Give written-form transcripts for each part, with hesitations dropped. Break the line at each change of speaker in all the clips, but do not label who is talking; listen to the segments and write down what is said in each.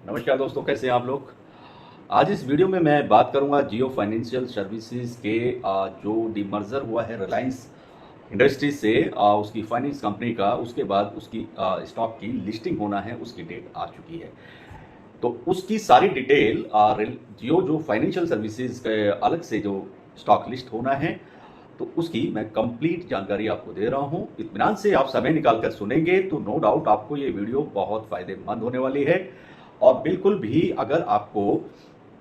नमस्कार दोस्तों, कैसे हैं आप लोग। आज इस वीडियो में मैं बात करूंगा जियो फाइनेंशियल सर्विसेज के जो डीमर्जर हुआ है रिलायंस इंडस्ट्रीज से, उसकी फाइनेंस कंपनी का, उसके बाद उसकी स्टॉक की लिस्टिंग होना है, उसकी डेट आ चुकी है। तो उसकी सारी डिटेल जियो जो फाइनेंशियल सर्विसेज के अलग से जो स्टॉक लिस्ट होना है, तो उसकी मैं कंप्लीट जानकारी आपको दे रहा हूं। इत्मीनान से आप समय निकाल कर सुनेंगे तो नो डाउट आपको ये वीडियो बहुत फायदेमंद होने वाली है। और बिल्कुल भी अगर आपको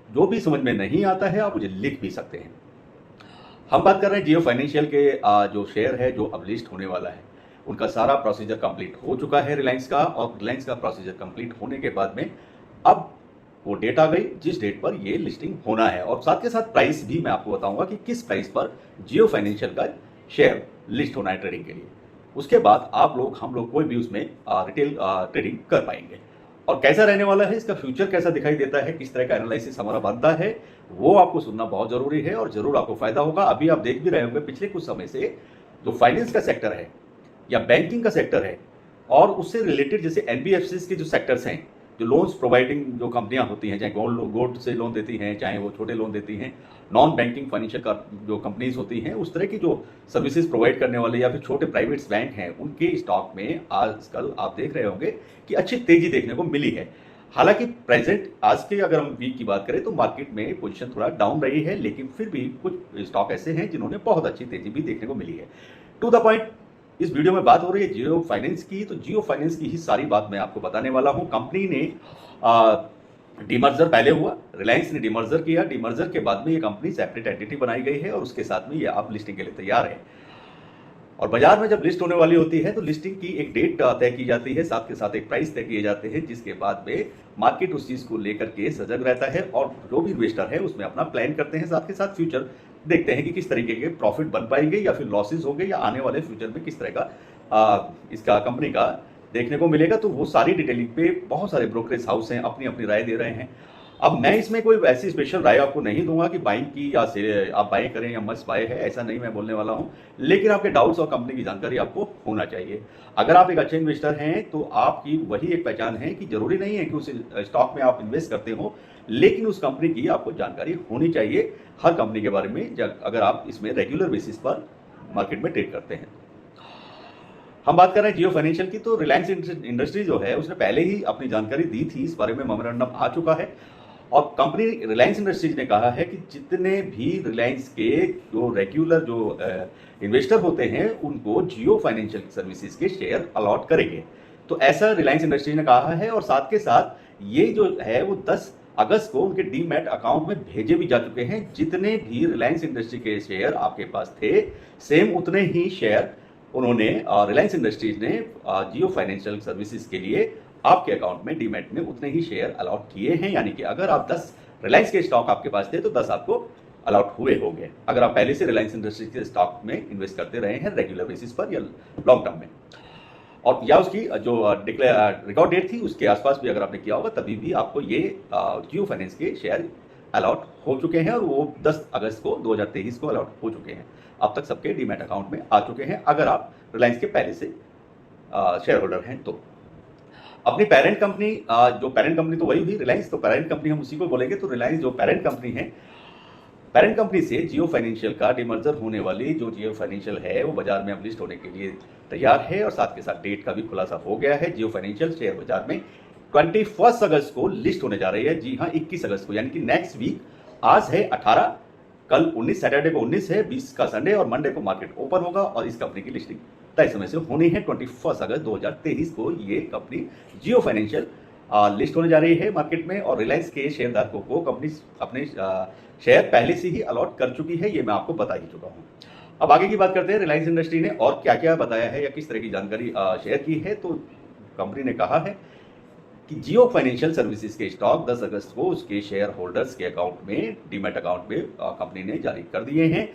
जो भी समझ में नहीं आता है, आप मुझे लिख भी सकते हैं। हम बात कर रहे हैं जियो फाइनेंशियल के जो शेयर है जो अब लिस्ट होने वाला है, उनका सारा प्रोसीजर कंप्लीट हो चुका है रिलायंस का। और रिलायंस का प्रोसीजर कंप्लीट होने के बाद में अब वो डेट आ गई जिस डेट पर ये लिस्टिंग होना है। और साथ के साथ प्राइस भी मैं आपको बताऊंगा कि किस प्राइस पर जियो फाइनेंशियल का शेयर लिस्ट होना है ट्रेडिंग के लिए। उसके बाद आप लोग, हम लोग कोई भी उसमें रिटेल ट्रेडिंग कर पाएंगे। और कैसा रहने वाला है, इसका फ्यूचर कैसा दिखाई देता है, किस तरह का एनालिसिस हमारा बनता है, वो आपको सुनना बहुत जरूरी है और जरूर आपको फायदा होगा। अभी आप देख भी रहे होंगे पिछले कुछ समय से जो फाइनेंस का सेक्टर है या बैंकिंग का सेक्टर है और उससे रिलेटेड जैसे एनबीएफसी के जो सेक्टर्स हैं, जो लोन्स प्रोवाइडिंग जो कंपनियां होती हैं, चाहे गोल्ड से लोन देती हैं, चाहे वो छोटे लोन देती हैं, नॉन बैंकिंग फाइनेंशियल का जो कंपनीज होती हैं, उस तरह की जो सर्विसेज प्रोवाइड करने वाले या फिर छोटे प्राइवेट बैंक हैं, उनके स्टॉक में आजकल आप देख रहे होंगे कि अच्छी तेजी देखने को मिली है। हालांकि प्रेजेंट आज के अगर हम वीक की बात करें तो मार्केट में पोजीशन थोड़ा डाउन रही है, लेकिन फिर भी कुछ स्टॉक ऐसे हैं जिन्होंने बहुत अच्छी तेजी भी देखने को मिली है। टू द पॉइंट, इस वीडियो में बात हो रही है जियो फाइनेंस की, तो जियो फाइनेंस की ही सारी बात मैं आपको बताने वाला हूं। कंपनी ने डीमर्जर पहले हुआ, रिलायंस ने डीमर्जर किया, डीमर्जर के बाद में ये कंपनी सेपरेट एंटिटी बनाई गई है और उसके साथ में ये आप लिस्टिंग के लिए तैयार है। और बाजार में जब लिस्ट होने वाली होती है तो लिस्टिंग की एक डेट तय की जाती है, साथ के साथ एक प्राइस तय किए जाते हैं, जिसके बाद में मार्केट उस चीज को लेकर के सजग रहता है और जो भी इन्वेस्टर है उसमें अपना प्लान करते हैं, साथ के साथ फ्यूचर देखते हैं कि किस तरीके के प्रॉफिट बन पाएंगे या फिर लॉसेज होंगे या आने वाले फ्यूचर में किस तरह का इसका कंपनी का देखने को मिलेगा। तो वो सारी डिटेलिंग पे बहुत सारे ब्रोकरेज हाउस हैं, अपनी अपनी राय दे रहे हैं। अब मैं इसमें कोई ऐसी स्पेशल राय आपको नहीं दूंगा कि बाइंग की या से आप बाय करें या मस्ट बाय है, ऐसा नहीं मैं बोलने वाला हूं। लेकिन आपके डाउट्स और कंपनी की जानकारी आपको होना चाहिए। अगर आप एक अच्छे इन्वेस्टर हैं तो आपकी वही एक पहचान है कि जरूरी नहीं है कि उस स्टॉक में आप इन्वेस्ट करते हो, लेकिन उस कंपनी की आपको जानकारी होनी चाहिए हर कंपनी के बारे में, अगर आप इसमें रेगुलर बेसिस पर मार्केट में ट्रेड करते हैं। हम बात कर रहे हैं जियो फाइनेंशियल की, तो रिलायंस इंडस्ट्री जो है उसने पहले ही अपनी जानकारी दी थी, इस बारे में मेमोरेंडम आ चुका है। और कंपनी रिलायंस इंडस्ट्रीज ने कहा है कि जितने भी रिलायंस के जो रेगुलर जो इन्वेस्टर होते हैं उनको जियो फाइनेंशियल सर्विसेज के शेयर अलॉट करेंगे। तो ऐसा रिलायंस इंडस्ट्रीज ने कहा है और साथ के साथ ये जो है वो 10 अगस्त को उनके डीमैट अकाउंट में भेजे भी जा चुके हैं। जितने भी रिलायंस इंडस्ट्री के शेयर आपके पास थे, सेम उतने ही शेयर उन्होंने रिलायंस इंडस्ट्रीज ने जियो फाइनेंशियल सर्विसेज के लिए आपके अकाउंट में डीमैट में उतने ही शेयर अलॉट किए हैं। यानी कि अगर आप 10 रिलायंस के स्टॉक आपके पास थे तो 10 आपको अलॉट हुए होंगे, अगर आप पहले से रिलायंस इंडस्ट्रीज के स्टॉक में इन्वेस्ट करते रहे हैं रेगुलर बेसिस पर या लॉन्ग टर्म में। और या उसकी जो रिकॉर्ड डेट थी उसके आसपास भी अगर आपने किया होगा तभी भी आपको ये जियो फाइनेंस के शेयर अलॉट हो चुके हैं और वो 10 अगस्त को 2023 को अलॉट हो चुके हैं। अब तक सबके डीमैट अकाउंट में आ चुके हैं अगर आप रिलायंस के पहले से शेयर होल्डर हैं तो। अपनी पेरेंट कंपनी, जो पेरेंट कंपनी तो वही हुई रिलायंस, तो पेरेंट कंपनी हम उसी को बोलेंगे। तो रिलायंस जो पेरेंट कंपनी है, पेरेंट कंपनी से जियो फाइनेंशियल का डिमर्जर होने वाली जो जियो फाइनेंशियल है वो बाजार में अब लिस्ट होने के लिए तैयार है और साथ के साथ डेट का भी खुलासा हो गया है। जियो फाइनेंशियल शेयर बाजार में 21 अगस्त को लिस्ट होने जा रही है। जी हाँ, 21 अगस्त को, यानी कि नेक्स्ट वीक। आज है 18, कल 19, सैटरडे को 19 है, 20 का संडे और मंडे को मार्केट ओपन होगा और इस कंपनी की लिस्टिंग तय समय से होनी है। 21 अगस्त 2023 को ये कंपनी जियो फाइनेंशियल लिस्ट होने जा रही है मार्केट में। और रिलायंस के शेयरधारकों को कंपनी अपने शेयर पहले से ही अलॉट कर चुकी है, ये मैं आपको बता ही चुका हूँ। अब आगे की बात करते हैं, रिलायंस इंडस्ट्री ने और क्या क्या बताया है या किस तरह की जानकारी शेयर की है। तो कंपनी ने कहा है कि जियो फाइनेंशियल सर्विसेज के स्टॉक 10 अगस्त को उसके शेयर होल्डर्स के अकाउंट में, डीमैट अकाउंट में कंपनी ने जारी कर दिए हैं।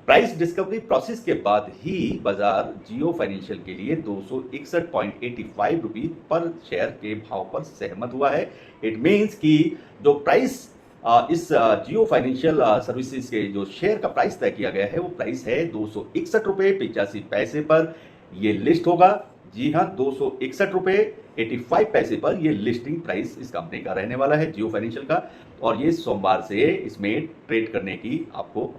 प्राइस डिस्कवरी प्रोसेस के बाद ही बाजार जियो फाइनेंशियल के लिए 261.85 रुपीज पर शेयर के भाव पर सहमत हुआ है। इट मीन्स कि जो प्राइस इस जियो फाइनेंशियल सर्विसेज के जो शेयर का प्राइस तय किया गया है वो प्राइस है 261 रुपये 85 पैसे पर ये लिस्ट होगा। जी हाँ, 261 रुपये 85 पैसे पर ये लिस्टिंग प्राइस इस कंपनी का रहने वाला है, जियो फाइनेंशियल का। और ये सोमवार से इसमें ट्रेड करने की आपको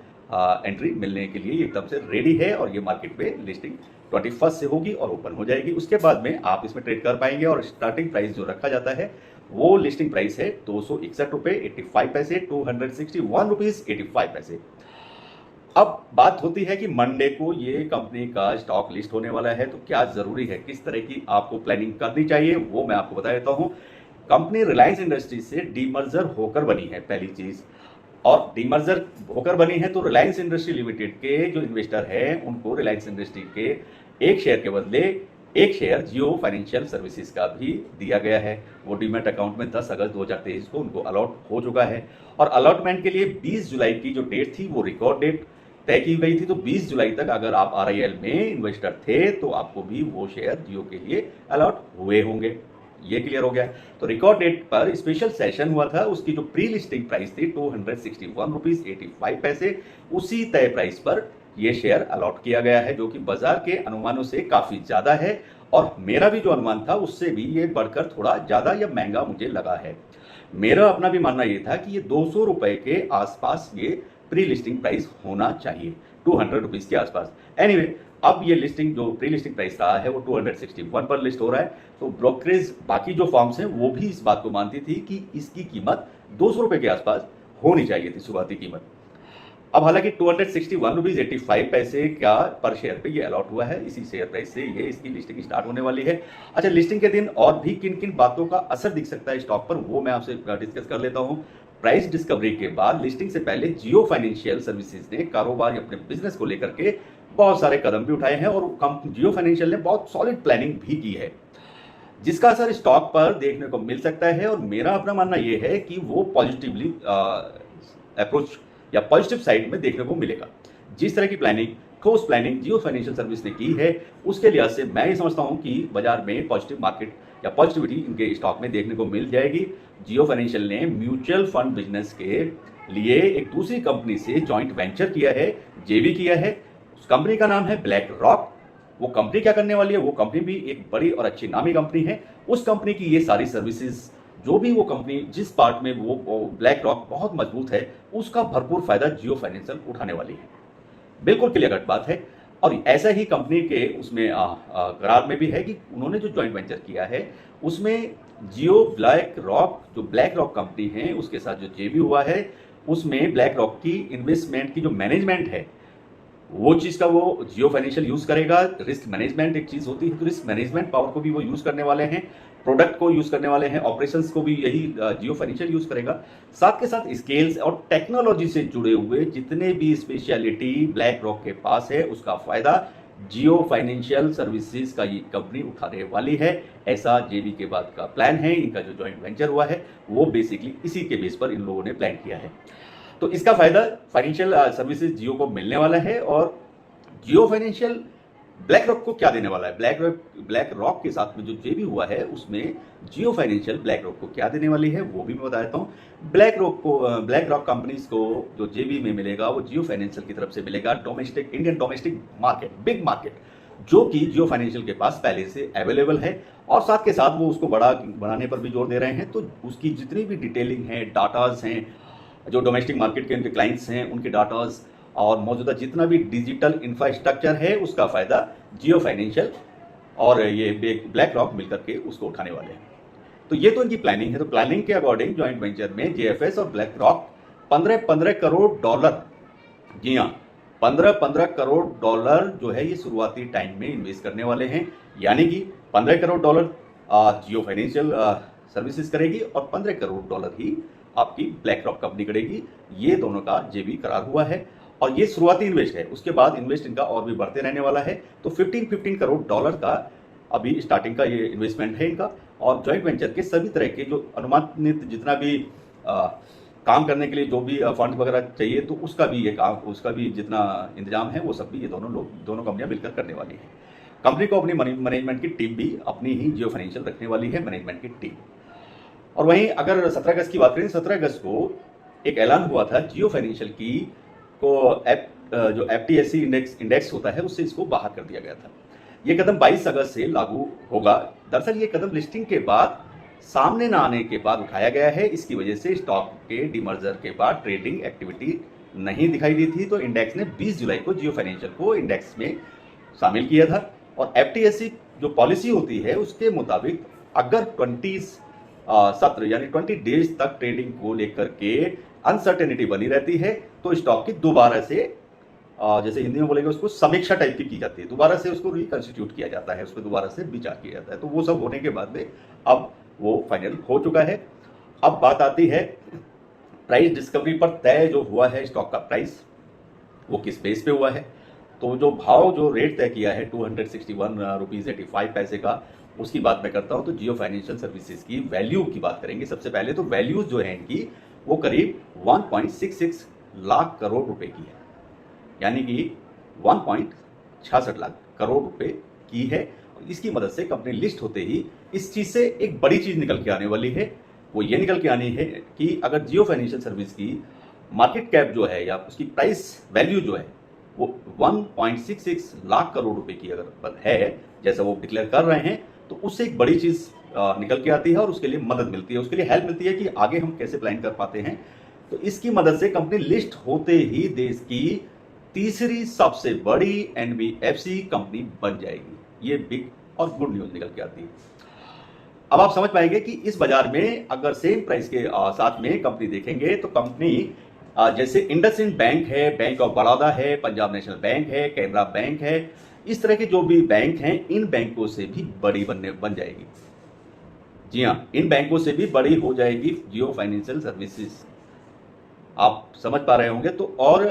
एंट्री मिलने के लिए एकदम से रेडी है और ये मार्केट पे लिस्टिंग 21 से होगी और ओपन हो जाएगी। उसके बाद में आप इसमें ट्रेड कर पाएंगे और स्टार्टिंग प्राइस जो रखा जाता है वो लिस्टिंग प्राइस है 261 रुपये 85 पैसे, 261 रुपीज 85 पैसे। अब बात होती है कि मंडे को ये कंपनी का स्टॉक लिस्ट होने वाला है, तो क्या जरूरी है, किस तरह की आपको प्लानिंग करनी चाहिए, वो मैं आपको बता देता हूं। कंपनी रिलायंस इंडस्ट्रीज से डीमर्जर होकर बनी है, पहली चीज। और डीमर्जर होकर बनी है तो रिलायंस इंडस्ट्री लिमिटेड के जो इन्वेस्टर हैं उनको रिलायंस इंडस्ट्री के एक शेयर के बदले एक शेयर जियो फाइनेंशियल सर्विसेज का भी दिया गया है। वो डीमैट अकाउंट में 10 अगस्त 2023 को उनको अलॉट हो चुका है। और अलॉटमेंट के लिए 20 जुलाई की जो डेट थी वो रिकॉर्ड डेट तय की गई थी। तो 20 जुलाई तक अगर आप RIL में इन्वेस्टर थे तो आपको भी वो शेयर जियो के लिए अलॉट हुए होंगे। ये क्लियर हो गया। तो रिकॉर्ड डेट पर स्पेशल सेशन हुआ था, उसकी जो प्री लिस्टिंग प्राइस थी 261 रुपीज 85 पैसे, उसी तय प्राइस पर यह शेयर अलॉट किया गया है, जो कि बाजार के अनुमानों से काफी ज्यादा है। और मेरा भी जो अनुमान था उससे भी ये बढ़कर थोड़ा ज्यादा या महंगा मुझे लगा है। मेरा अपना भी मानना ये था कि ये 200 रुपए के आसपास ये प्री लिस्टिंग प्राइस होना चाहिए, 200 रुपीज के आसपास। एनीवे, अब ये लिस्टिंग जो प्री लिस्टिंग प्राइस रहा है वो 261 पर लिस्ट हो रहा है। तो ब्रोकरेज बाकी जो फॉर्म्स हैं वो भी इस बात को मानती थी कि इसकी कीमत 200 रुपए के आसपास होनी चाहिए थी, शुरुआती कीमत। अब हालांकि 261 रुपीज 85 पैसे का पर शेयर पे ये अलॉट हुआ है, इसी शेयर प्राइस से ये इसकी लिस्टिंग स्टार्ट होने वाली है। अच्छा, लिस्टिंग के दिन और भी किन किन बातों का असर दिख सकता है स्टॉक पर, वो मैं आपसे डिस्कस कर लेता हूँ। प्राइस डिस्कवरी के बाद लिस्टिंग से पहले जियो फाइनेंशियल सर्विसेज ने कारोबार अपने बिजनेस को लेकर के बहुत सारे कदम भी उठाए हैं और जियो फाइनेंशियल ने बहुत सॉलिड प्लानिंग भी की है, जिसका असर स्टॉक पर देखने को मिल सकता है। और मेरा अपना मानना यह है कि वो पॉजिटिवली अप्रोच या पॉजिटिव साइड में देखने को मिलेगा। जिस तरह की प्लानिंग, ठोस प्लानिंग जियो फाइनेंशियल सर्विस ने की है, उसके लिहाज से मैं ये समझता हूं कि बाजार में पॉजिटिव मार्केट या पॉजिटिविटी इनके स्टॉक में देखने को मिल जाएगी। जियो फाइनेंशियल ने म्यूचुअल फंड बिजनेस के लिए एक दूसरी कंपनी से जॉइंट वेंचर किया है, जेवी किया है। उस कंपनी का नाम है ब्लैक रॉक। वो कंपनी क्या करने वाली है, वो कंपनी भी एक बड़ी और अच्छी नामी कंपनी है। उस कंपनी की ये सारी सर्विसेज, जो भी वो कंपनी जिस पार्ट में वो ब्लैक रॉक बहुत मजबूत है, उसका भरपूर फायदा जियो फाइनेंशियल उठाने वाली है। बिल्कुल क्लियर कट बात है। और ऐसा ही कंपनी के उसमें करार में भी है कि उन्होंने जो जॉइंट वेंचर किया है उसमें जियो ब्लैक रॉक, जो ब्लैक रॉक कंपनी है उसके साथ जो जेवी हुआ है, उसमें ब्लैक रॉक की इन्वेस्टमेंट की जो मैनेजमेंट है वो चीज का वो जियो फाइनेंशियल यूज करेगा। रिस्क मैनेजमेंट एक चीज होती है, तो रिस्क मैनेजमेंट पावर को भी वो यूज करने वाले हैं, प्रोडक्ट को यूज करने वाले हैं, ऑपरेशंस को भी यही जियो फाइनेंशियल यूज करेगा। साथ के साथ स्केल्स और टेक्नोलॉजी से जुड़े हुए जितने भी स्पेशलिटी ब्लैक रॉक के पास है, उसका फायदा जियो फाइनेंशियल सर्विसेज का ये कंपनी उठाने वाली है। ऐसा जेवी के बाद का प्लान है। इनका जो जॉइंट वेंचर हुआ है वो बेसिकली इसी के बेस पर इन लोगों ने प्लान किया है। तो इसका फायदा फाइनेंशियल सर्विसेज जियो को मिलने वाला है। और जियो फाइनेंशियल ब्लैक रॉक को क्या देने वाला है, ब्लैक रॉक के साथ में जो जेवी हुआ है उसमें जियो फाइनेंशियल ब्लैक रॉक को क्या देने वाली है वो भी मैं बता देता हूँ। ब्लैक रॉक कंपनीज को जो जेवी में मिलेगा वो जियो फाइनेंशियल की तरफ से मिलेगा domestic, Indian domestic market, big market, जो कि जियो फाइनेंशियल के पास पहले से अवेलेबल है। और साथ के साथ वो उसको बढ़ाने पर भी जोर दे रहे हैं। तो उसकी जितनी भी डिटेलिंग है, डाटाज हैं, जो डोमेस्टिक मार्केट के उनके क्लाइंट्स हैं उनके डाटाज और मौजूदा जितना भी डिजिटल इंफ्रास्ट्रक्चर है उसका फायदा जियो फाइनेंशियल और ये ब्लैक रॉक मिलकर के उसको उठाने वाले हैं। तो ये तो इनकी प्लानिंग है। तो प्लानिंग के अकॉर्डिंग जॉइंट वेंचर में जेएफएस और ब्लैक रॉक 15-15 करोड़ डॉलर, जी हाँ 15-15 करोड़ डॉलर जो है ये शुरुआती टाइम में इन्वेस्ट करने वाले हैं। यानी कि 15 करोड़ डॉलर जियो फाइनेंशियल सर्विसेज करेगी और 15 करोड़ डॉलर ही आपकी ब्लैक रॉक कंपनी करेगी। ये दोनों का जेवी करार हुआ है और ये शुरुआती इन्वेस्ट है। उसके बाद इन्वेस्ट इनका और भी बढ़ते रहने वाला है। तो 15 करोड़ डॉलर का अभी स्टार्टिंग का ये इन्वेस्टमेंट है इनका। और जॉइंट वेंचर के सभी तरह के जो अनुमानित जितना भी काम करने के लिए जो भी फंड वगैरह चाहिए, तो उसका भी ये काम, उसका भी जितना इंतजाम है वो सब भी ये दोनों कंपनियां मिलकर करने वाली है। कंपनी को अपनी मैनेजमेंट की टीम भी अपनी ही जियो फाइनेंशियल रखने वाली है, मैनेजमेंट की टीम। और वहीं अगर 17 अगस्त की बात करें, 17 अगस्त को एक ऐलान हुआ था जियो फाइनेंशियल की को जो FTSE इंडेक्स होता है उससे इसको बाहर कर दिया गया था। ये कदम 22 अगस्त से लागू होगा। दरअसल ये कदम लिस्टिंग के बाद सामने न आने के बाद उठाया गया है। इसकी वजह से स्टॉक के डीमर्जर के बाद ट्रेडिंग एक्टिविटी नहीं दिखाई दी थी, तो इंडेक्स ने 20 जुलाई को जियो फाइनेंशियल को इंडेक्स में शामिल किया था। और एफटीएससी जो पॉलिसी होती है उसके मुताबिक अगर 20 सत्र यानी 20 डेज तक ट्रेडिंग को लेकर के अनसर्टेनिटी बनी रहती है तो स्टॉक की दोबारा से जैसे हिंदी में बोलेंगे उसको समीक्षा टाइप की जाती है, दोबारा से उसको रिकंस्टिट्यूट किया जाता है, उसको दोबारा से विचार किया जाता है। तो वो सब होने के बाद में अब वो फाइनल हो चुका है। अब बात आती है प्राइस डिस्कवरी पर तय जो हुआ है स्टॉक का प्राइस वो किस बेस पे हुआ है। तो जो भाव जो रेट तय किया है 261 रुपीज़ 85 पैसे का, उसकी बात मैं करता हूँ। तो जियो फाइनेंशियल सर्विसेज की वैल्यू की बात करेंगे। सबसे पहले तो वैल्यूज जो है इनकी वो करीब 1.66 लाख करोड़ रुपए की है, यानी कि 1.66 लाख करोड़ रुपए की है। इसकी मदद से कंपनी लिस्ट होते ही इस चीज़ से एक बड़ी चीज़ निकल के आने वाली है। वो ये निकल के आनी है कि अगर जियो फाइनेंशियल सर्विस की मार्केट कैप जो है या उसकी प्राइस वैल्यू जो है वो 1.66 लाख करोड़ रुपए की अगर है, जैसा वो डिक्लेयर कर रहे हैं, तो उससे एक बड़ी चीज़ निकल के आती है और उसके लिए मदद मिलती है, उसके लिए हेल्प मिलती है कि आगे हम कैसे प्लान कर पाते हैं। तो इसकी मदद से कंपनी लिस्ट होते ही देश की तीसरी सबसे बड़ी एनबीएफसी कंपनी बन जाएगी। ये बिग और गुड न्यूज़ निकल के आती है। अब आप समझ पाएंगे कि इस बाजार में अगर सेम प्राइस के साथ में कंपनी देखेंगे तो कंपनी जैसे इंडसइंड बैंक है, बैंक ऑफ बड़ौदा है, पंजाब नेशनल बैंक है, कैनरा बैंक है, इस तरह के जो भी बैंक हैं इन बैंकों से भी बड़ी बन जाएगी। जी हाँ, इन बैंकों से भी बड़ी हो जाएगी जियो फाइनेंशियल सर्विसेज। आप समझ पा रहे होंगे। तो और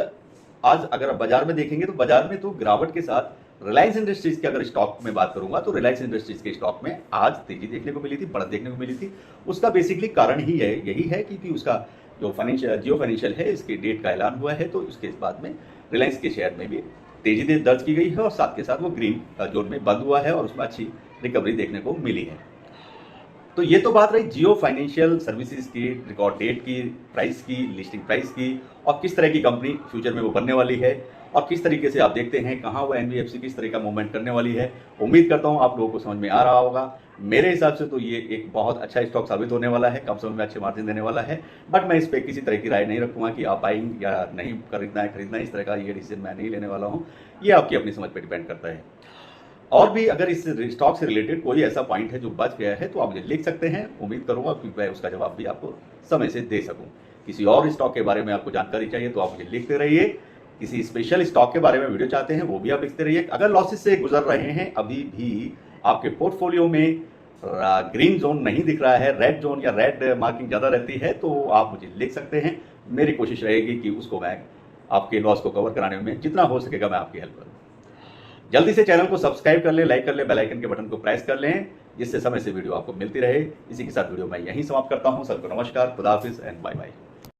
आज अगर आप बाजार में देखेंगे तो बाजार में तो गिरावट के साथ रिलायंस इंडस्ट्रीज के अगर स्टॉक में बात करूंगा तो रिलायंस इंडस्ट्रीज के स्टॉक में आज तेजी देखने को मिली थी, बढ़त देखने को मिली थी। उसका बेसिकली कारण ही है यही है क्योंकि उसका जो जियो फाइनेंशियल है इसके डेट का ऐलान हुआ है, तो उसके बाद में रिलायंस के शेयर में भी तेजी दर्ज की गई है और साथ के साथ वो ग्रीन जोन में बंद हुआ है और उसमें अच्छी रिकवरी देखने को मिली है। तो ये तो बात रही जियो फाइनेंशियल सर्विसेज की रिकॉर्ड डेट की, प्राइस की, लिस्टिंग प्राइस की और किस तरह की कंपनी फ्यूचर में वो बनने वाली है और किस तरीके से आप देखते हैं कहाँ वो एनबीएफसी किस तरह का मूवमेंट करने वाली है। उम्मीद करता हूँ आप लोगों को समझ में आ रहा होगा। मेरे हिसाब से तो ये एक बहुत अच्छा स्टॉक साबित होने वाला है, कम समय में अच्छे मार्जिन देने वाला है। बट मैं इस पर किसी तरह की राय नहीं रखूँगा कि आप बाइंग या नहीं खरीदना है, इस तरह का ये डिसीजन मैं नहीं लेने वाला हूँ। ये आपकी अपनी समझ पर डिपेंड करता है। और भी अगर इस स्टॉक से रिलेटेड कोई ऐसा पॉइंट है जो बच गया है तो आप मुझे लिख सकते हैं। उम्मीद करूंगा कि मैं उसका जवाब भी आपको समय से दे सकूं। किसी और स्टॉक के बारे में आपको जानकारी चाहिए तो आप मुझे लिखते रहिए। किसी स्पेशल स्टॉक के बारे में वीडियो चाहते हैं वो भी आप लिखते रहिए। अगर लॉसेस से गुजर रहे हैं, अभी भी आपके पोर्टफोलियो में ग्रीन जोन नहीं दिख रहा है, रेड जोन या रेड मार्किंग ज़्यादा रहती है, तो आप मुझे लिख सकते हैं। मेरी कोशिश रहेगी कि उसको मैं आपके लॉस को कवर कराने में जितना हो सकेगा मैं आपकी हेल्प करूँ। जल्दी से चैनल को सब्सक्राइब कर लें, लाइक कर लें, बेल आइकन के बटन को प्रेस कर लें, जिससे समय से वीडियो आपको मिलती रहे। इसी के साथ वीडियो मैं यहीं समाप्त करता हूं। सबको नमस्कार, खुदा हाफिज एंड बाय बाय।